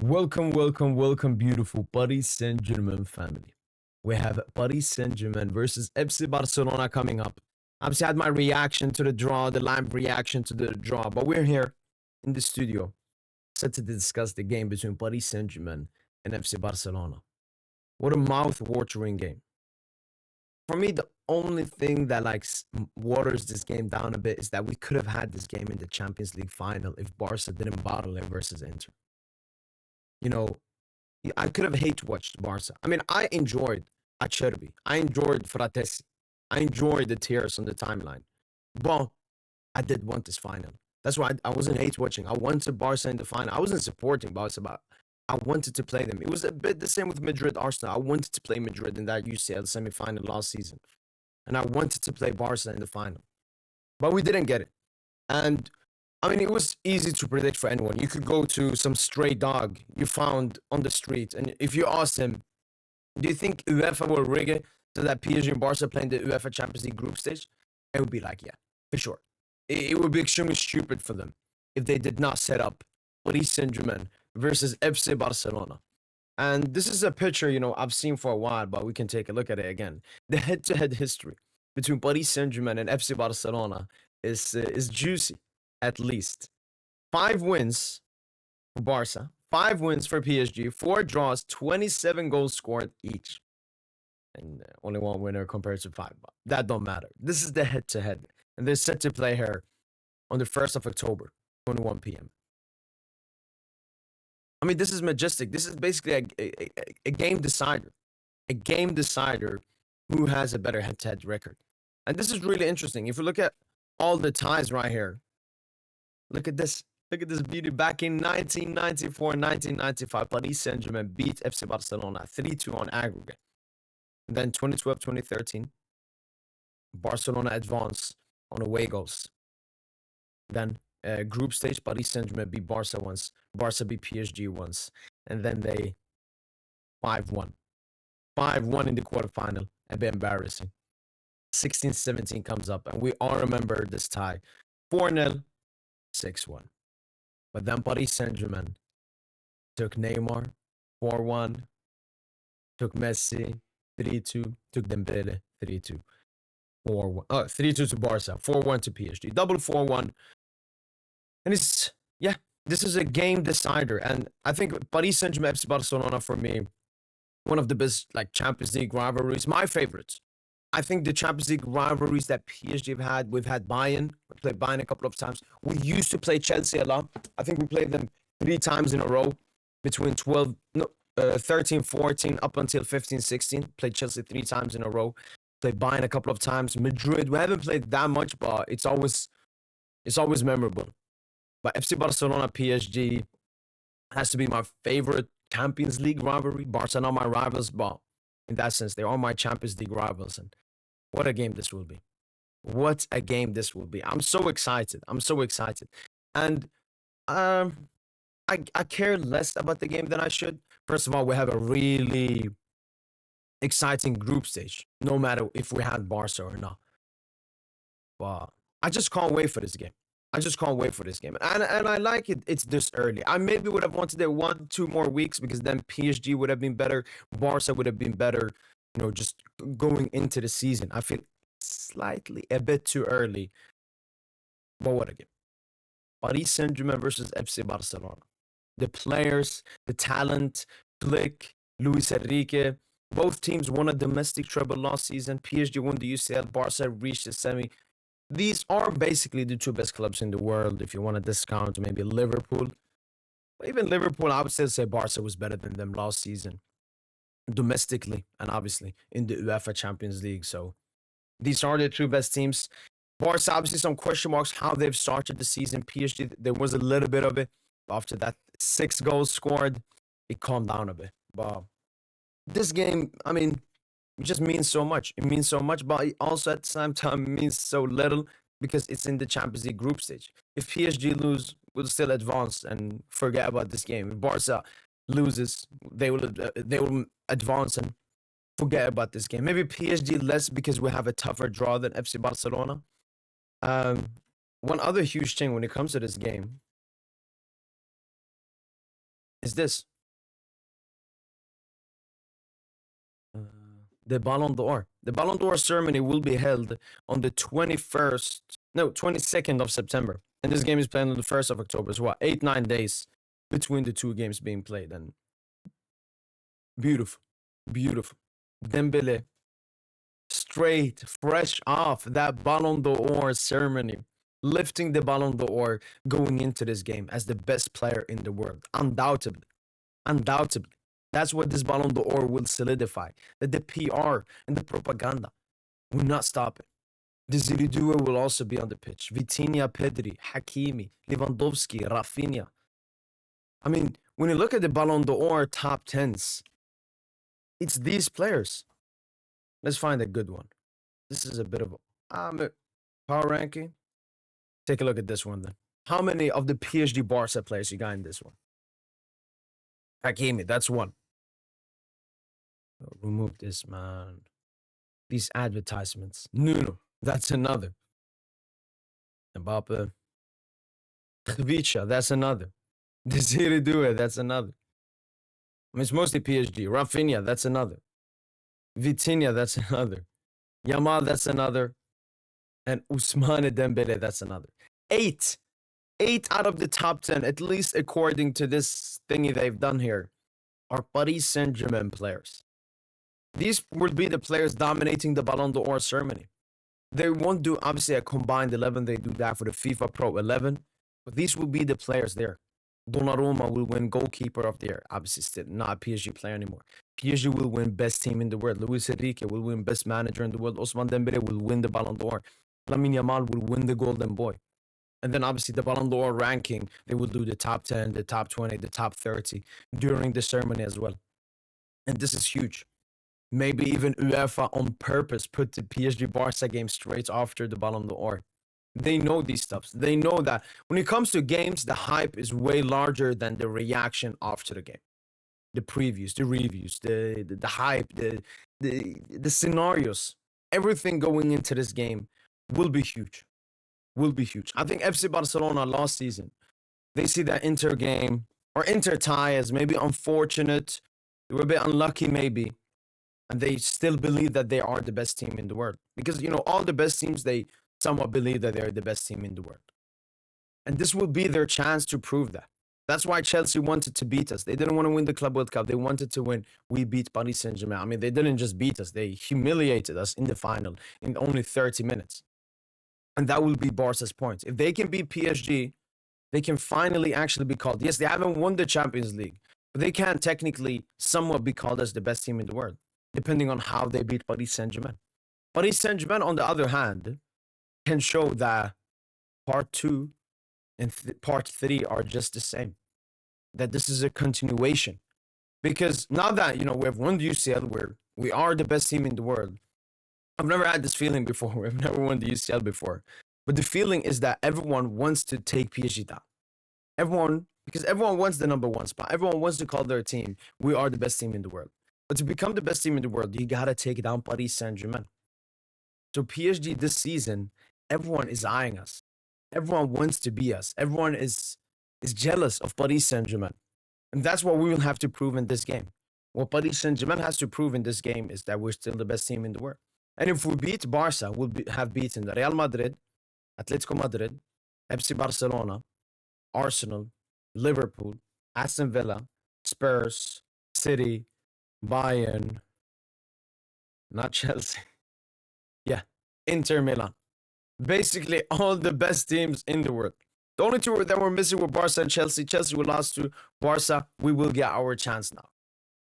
Welcome, beautiful Paris Saint Germain family. We have Paris Saint Germain versus FC Barcelona coming up. Obviously, I had my reaction to the draw, the live reaction to the draw, but we're here in the studio set to discuss the game between Paris Saint Germain and FC Barcelona. What a mouth-watering game. For me, the only thing that waters this game down a bit is that we could have had this game in the Champions League final if Barca didn't bottle it versus Inter. You know, I could have hate watched Barca. I mean, I enjoyed Acerbi. I enjoyed Fratesi. I enjoyed the tears on the timeline. But I did want this final. That's why I wasn't hate watching. I wanted Barca in the final. I wasn't supporting Barca, but I wanted to play them. It was a bit the same with Madrid Arsenal. I wanted to play Madrid in that UCL semi-final last season. And I wanted to play Barca in the final. But we didn't get it. And I mean, it was easy to predict for anyone. You could go to some stray dog you found on the street, and if you asked him, do you think UEFA will rig it so that PSG and Barca play in the UEFA Champions League group stage? It would be like, yeah, for sure. It would be extremely stupid for them if they did not set up Paris Saint Germain versus FC Barcelona. And this is a picture, I've seen for a while, but we can take a look at it again. The head-to-head history between Paris Saint Germain and FC Barcelona is juicy. At least 5 wins for Barca, 5 wins for PSG, 4 draws, 27 goals scored each, and only 1 winner compared to 5. But that don't matter. This is the head-to-head, and they're set to play here on the 1st of October, 21 p.m. I mean, this is majestic. This is basically a game decider, who has a better head-to-head record. And this is really interesting. If you look at all the ties right here. Look at this. Look at this beauty. Back in 1994 and 1995, Paris Saint Germain beat FC Barcelona 3-2 on aggregate. And then 2012, 2013, Barcelona advanced on away goals. Then group stage, Paris Saint Germain beat Barca once. Barca beat PSG once. And then they 5-1. 5-1 in the quarterfinal. A bit embarrassing. 16-17 comes up, and we all remember this tie. 4-0. 6-1. But then Paris Saint Germain took Neymar 4-1, took Messi 3-2, took Dembele 3-2, 4-1. 3-2 to Barca, 4-1 to PSG, double 4-1. And this is a game decider. And I think Paris Saint Germain FC Barcelona, for me, one of the best Champions League rivalries, my favorites. I think the Champions League rivalries that PSG have had, we've had Bayern. We played Bayern a couple of times. We used to play Chelsea a lot. I think we played them 3 times in a row between 13, 14, up until 15, 16. Played Chelsea 3 times in a row. Played Bayern a couple of times. Madrid, we haven't played that much, but it's always memorable. But FC Barcelona, PSG has to be my favorite Champions League rivalry. Barca are not my rivals, but in that sense, they are my Champions League rivals. And what a game this will be. What a game this will be. I'm so excited. And I care less about the game than I should. First of all, we have a really exciting group stage, no matter if we had Barca or not. But I just can't wait for this game. And I like it. It's this early. I maybe would have wanted it 1-2 more weeks because then PSG would have been better. Barca would have been better, just going into the season. I feel slightly a bit too early. But what a game. Paris Saint Germain versus FC Barcelona. The players, the talent, Flick, Luis Enrique. Both teams won a domestic treble last season. PSG won the UCL. Barca reached the semi. These are basically the 2 best clubs in the world if you want to discount maybe Liverpool. But even Liverpool, I would still say Barca was better than them last season. Domestically and obviously in the UEFA Champions League. So these are the 2 best teams. Barca, obviously some question marks how they've started the season. PSG, there was a little bit of it. After that 6 goals scored, it calmed down a bit. But this game, I mean, it just means so much. It means so much, but it also at the same time means so little because it's in the Champions League group stage. If PSG lose, we'll still advance and forget about this game. If Barca loses, they will advance and forget about this game. Maybe PSG less because we have a tougher draw than FC Barcelona. One other huge thing when it comes to this game is this. the Ballon d'Or. The Ballon d'Or ceremony will be held on the 22nd of September. And this game is played on the 1st of October. So what, 8-9 days between the two games being played. And beautiful, beautiful. Dembele, straight, fresh off that Ballon d'Or ceremony, lifting the Ballon d'Or, going into this game as the best player in the world. Undoubtedly. Undoubtedly. That's what this Ballon d'Or will solidify. That the PR and the propaganda will not stop it. The Ziri duo will also be on the pitch. Vitinha, Pedri, Hakimi, Lewandowski, Rafinha. I mean, when you look at the Ballon d'Or top 10s, it's these players. Let's find a good one. This is a bit of a power ranking. Take a look at this one then. How many of the PSG Barca players you got in this one? Hakimi, that's one. Remove this, man. These advertisements. Nuno, that's another. Mbappe. Khvicha, that's another. Desire Due, that's another. I mean, it's mostly PSG. Rafinha, that's another. Vitinha, that's another. Yamal, that's another. And Ousmane Dembele, that's another. 8 out of the top 10, at least according to this thingy they've done here, are Paris Saint Germain players. These will be the players dominating the Ballon d'Or ceremony. They won't do, obviously, a combined 11. They do that for the FIFA Pro 11. But these will be the players there. Donnarumma will win goalkeeper of the year. Obviously, still not a PSG player anymore. PSG will win best team in the world. Luis Enrique will win best manager in the world. Ousmane Dembele will win the Ballon d'Or. Lamine Yamal will win the Golden Boy. And then obviously the Ballon d'Or ranking, they will do the top 10, the top 20, the top 30 during the ceremony as well. And this is huge. Maybe even UEFA on purpose put the PSG Barca game straight after the Ballon d'Or. They know these stuffs. They know that when it comes to games, the hype is way larger than the reaction after the game. The previews, the reviews, the hype, the scenarios, everything going into this game will be huge. Will be huge. I think FC Barcelona last season, they see that Inter game or Inter tie as maybe unfortunate. They were a bit unlucky maybe. And they still believe that they are the best team in the world. Because, you know, all the best teams, they somewhat believe that they're the best team in the world. And this will be their chance to prove that. That's why Chelsea wanted to beat us. They didn't want to win the Club World Cup. They wanted to win. We beat Paris Saint Germain. I mean, they didn't just beat us. They humiliated us in the final in only 30 minutes. And that will be Barca's point. If they can beat PSG, they can finally actually be called. Yes, they haven't won the Champions League, but they can technically somewhat be called as the best team in the world, depending on how they beat Paris Saint Germain. Paris Saint Germain, on the other hand, can show that part 2 and part 3 are just the same. That this is a continuation. Because now that, you know, we have won the UCL, where we are the best team in the world, I've never had this feeling before. We've never won the UCL before. But the feeling is that everyone wants to take PSG down. Because everyone wants the number 1 spot. Everyone wants to call their team, we are the best team in the world. But to become the best team in the world, you got to take down Paris Saint Germain. So PSG this season, everyone is eyeing us. Everyone wants to be us. Everyone is jealous of Paris Saint Germain. And that's what we will have to prove in this game. What Paris Saint Germain has to prove in this game is that we're still the best team in the world. And if we beat Barca, we'll have beaten Real Madrid, Atletico Madrid, FC Barcelona, Arsenal, Liverpool, Aston Villa, Spurs, City, Bayern, not Chelsea. Yeah, Inter Milan. Basically all the best teams in the world. The only two that were missing were Barca and Chelsea. Chelsea we lost to Barca. We will get our chance now.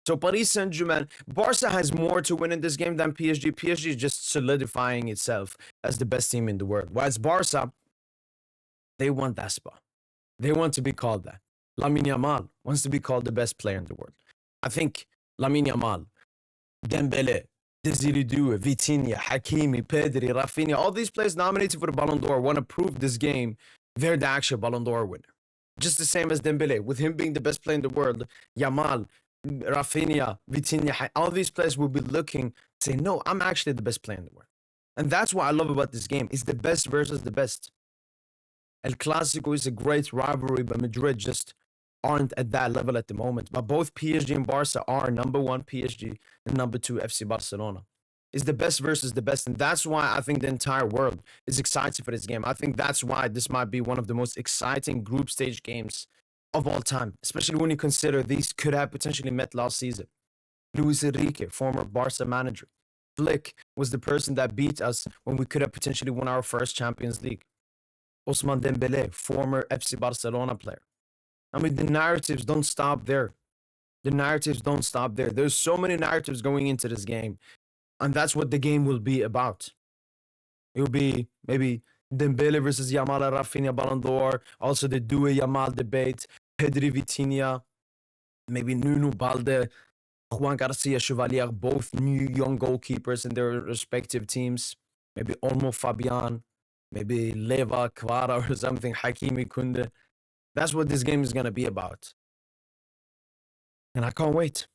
So Paris Saint Germain, Barca has more to win in this game than PSG. PSG is just solidifying itself as the best team in the world. Whereas Barca, they want that spot. They want to be called that. Lamine Yamal wants to be called the best player in the world. I think Lamine Yamal, Dembele, Desire Due, Vitinha, Hakimi, Pedri, Rafinha, all these players nominated for the Ballon d'Or want to prove this game they're the actual Ballon d'Or winner. Just the same as Dembele, with him being the best player in the world, Yamal, Rafinha, Vitinha, all these players will be looking, say, no, I'm actually the best player in the world. And that's what I love about this game. It's the best versus the best. El Clasico is a great rivalry, but Madrid just aren't at that level at the moment. But both PSG and Barca are number 1 PSG and number 2 FC Barcelona. is the best versus the best. And that's why I think the entire world is excited for this game. I think that's why this might be one of the most exciting group stage games of all time, especially when you consider these could have potentially met last season. Luis Enrique, former Barca manager. Flick was the person that beat us when we could have potentially won our first Champions League. Ousmane Dembele, former FC Barcelona player. I mean, the narratives don't stop there. The narratives don't stop there. There's so many narratives going into this game. And that's what the game will be about. It will be maybe Dembele versus Yamal and Rafinha Ballon d'Or. Also the Due Yamal debate. Pedri Vitinha. Maybe Nuno Balde. Juan Garcia Chevalier, both new young goalkeepers in their respective teams. Maybe Olmo Fabian. Maybe Leva Kvara or something. Hakimi Kunde. That's what this game is going to be about. And I can't wait.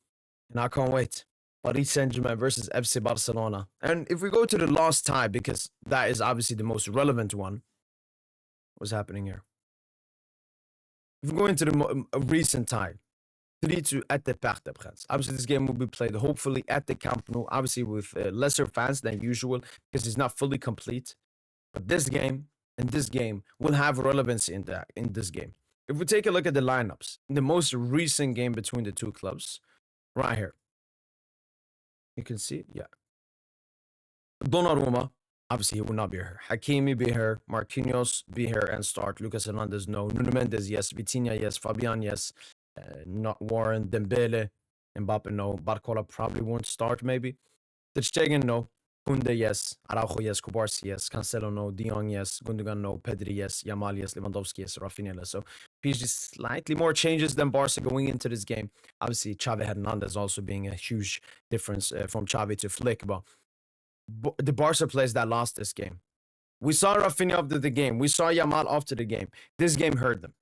Paris Saint Germain versus FC Barcelona. And if we go to the last tie, because that is obviously the most relevant one, what's happening here? If we go into the recent tie, 3-2 at the Parc des Princes. Obviously, this game will be played hopefully at the Camp Nou, obviously with lesser fans than usual because it's not fully complete. But this game and this game will have relevancy in this game. If we take a look at the lineups, the most recent game between the two clubs, right here. You can see it, yeah. Donnarumma, obviously he will not be here. Hakimi be here. Marquinhos be here and start. Lucas Hernandez, no. Nuno Mendes, yes. Vitinha, yes. Fabian, yes. Not Warren. Dembele. Mbappe, no. Barcola probably won't start, maybe. Ter Stegen, no. Kunde, yes. Araujo, yes. Kubarsi, yes. Cancelo, no. De Jong, yes. Gundogan, no. Pedri, yes. Yamal, yes. Lewandowski, yes. Rafinha, yes. So PSG slightly more changes than Barca going into this game. Obviously, Xavi Hernandez also being a huge difference from Xavi to Flick. But the Barca players that lost this game. We saw Rafinha after the game. We saw Yamal after the game. This game hurt them.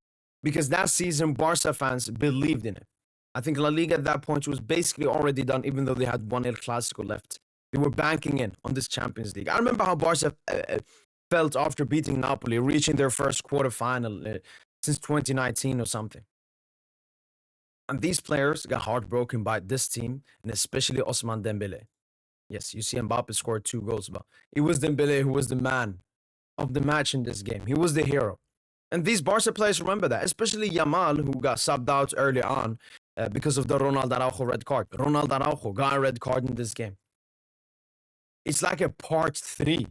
Because that season, Barca fans believed in it. I think La Liga at that point was basically already done, even though they had one El Clasico left. They were banking in on this Champions League. I remember how Barca felt after beating Napoli, reaching their first quarterfinal since 2019 or something. And these players got heartbroken by this team, and especially Ousmane Dembele. Yes, you see Mbappe scored 2 goals, but it was Dembele who was the man of the match in this game. He was the hero. And these Barca players remember that, especially Yamal, who got subbed out early on because of the Ronald Araujo red card. Ronald Araujo got a red card in this game. It's like a part 3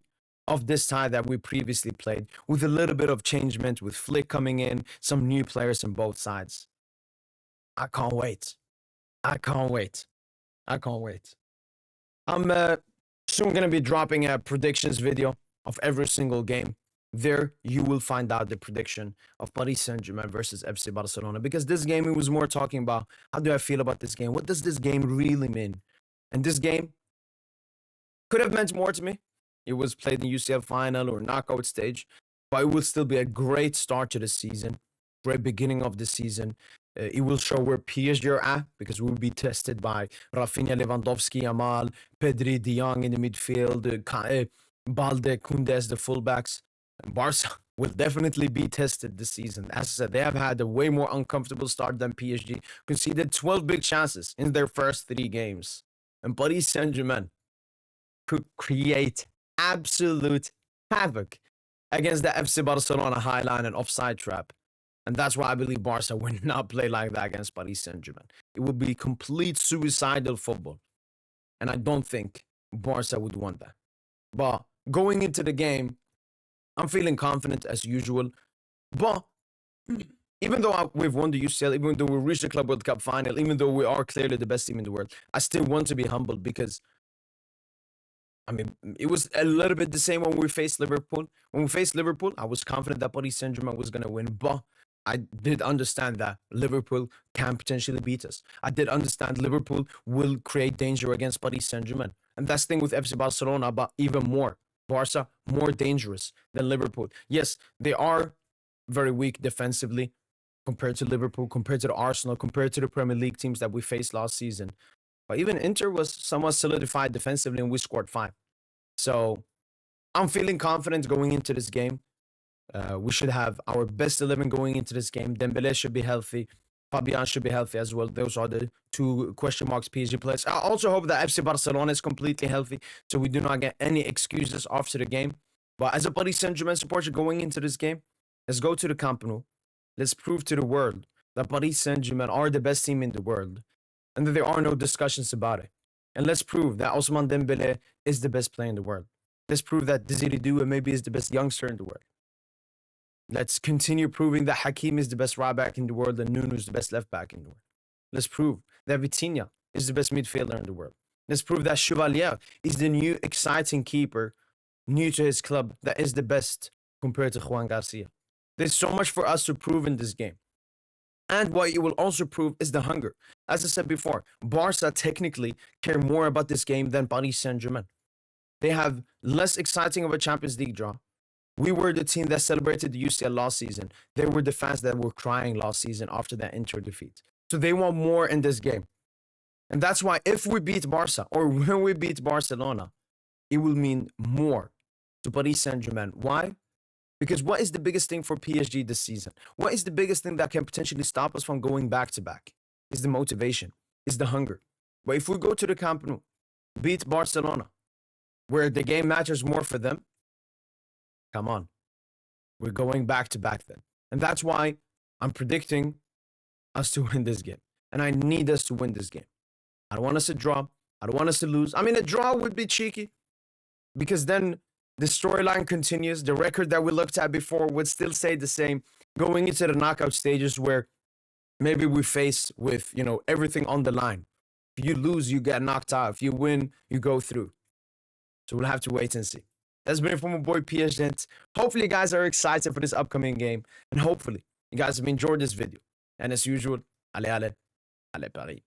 of this tie that we previously played, with a little bit of changement, with Flick coming in, some new players on both sides. I can't wait. I'm soon going to be dropping a predictions video of every single game. There, you will find out the prediction of Paris Saint Germain versus FC Barcelona. Because this game, it was more talking about, how do I feel about this game? What does this game really mean? And this game could have meant more to me. It was played in UCL final or knockout stage. But it will still be a great start to the season. Great beginning of the season. It will show where PSG are at, because we will be tested by Rafinha, Lewandowski, Yamal, Pedri, De Jong in the midfield, Balde, Kunde as the fullbacks. And Barca will definitely be tested this season. As I said, they have had a way more uncomfortable start than PSG. Conceded 12 big chances in their first 3 games. And Paris Saint Germain could create absolute havoc against the FC Barcelona high line and offside trap. And that's why I believe Barca will not play like that against Paris Saint Germain. It would be complete suicidal football. And I don't think Barca would want that. But going into the game, I'm feeling confident as usual. But even though we've won the UCL, even though we reached the Club World Cup final, even though we are clearly the best team in the world, I still want to be humbled, because I mean, it was a little bit the same when we faced Liverpool. When we faced Liverpool, I was confident that Paris Saint Germain was going to win. But I did understand that Liverpool can potentially beat us. I did understand Liverpool will create danger against Paris Saint Germain. And that's the thing with FC Barcelona, but even more. Barca, more dangerous than Liverpool. Yes, they are very weak defensively compared to Liverpool, compared to the Arsenal, compared to the Premier League teams that we faced last season. But even Inter was somewhat solidified defensively, and we scored 5. So I'm feeling confident going into this game. We should have our best 11 going into this game. Dembele should be healthy. Fabian should be healthy as well. Those are the two question marks PSG players. I also hope that FC Barcelona is completely healthy, so we do not get any excuses after the game. But as a Paris Saint Germain supporter going into this game, let's go to the Camp Nou. Let's prove to the world that Paris Saint Germain are the best team in the world, and that there are no discussions about it. And let's prove that Ousmane Dembele is the best player in the world. Let's prove that Desiree Doué maybe is the best youngster in the world. Let's continue proving that Hakim is the best right back in the world and Nuno is the best left back in the world. Let's prove that Vitinha is the best midfielder in the world. Let's prove that Chevalier is the new exciting keeper, new to his club, that is the best compared to Juan Garcia. There's so much for us to prove in this game. And what you will also prove is the hunger. As I said before, Barca technically care more about this game than Paris Saint Germain. They have less exciting of a Champions League draw. We were the team that celebrated the UCL last season. They were the fans that were crying last season after that Inter defeat. So they want more in this game. And that's why if we beat Barca or when we beat Barcelona, it will mean more to Paris Saint Germain. Why? Because what is the biggest thing for PSG this season? What is the biggest thing that can potentially stop us from going back to back? Is the motivation, is the hunger. But if we go to the Camp Nou, beat Barcelona, where the game matters more for them, come on. We're going back to back then. And that's why I'm predicting us to win this game. And I need us to win this game. I don't want us to draw. I don't want us to lose. I mean, a draw would be cheeky because then the storyline continues. The record that we looked at before would still stay the same going into the knockout stages where maybe we face with, everything on the line. If you lose, you get knocked out. If you win, you go through. So we'll have to wait and see. That's been it from my boy PSG. Hopefully you guys are excited for this upcoming game. And hopefully you guys have enjoyed this video. And as usual, allez, allez, allez Paris.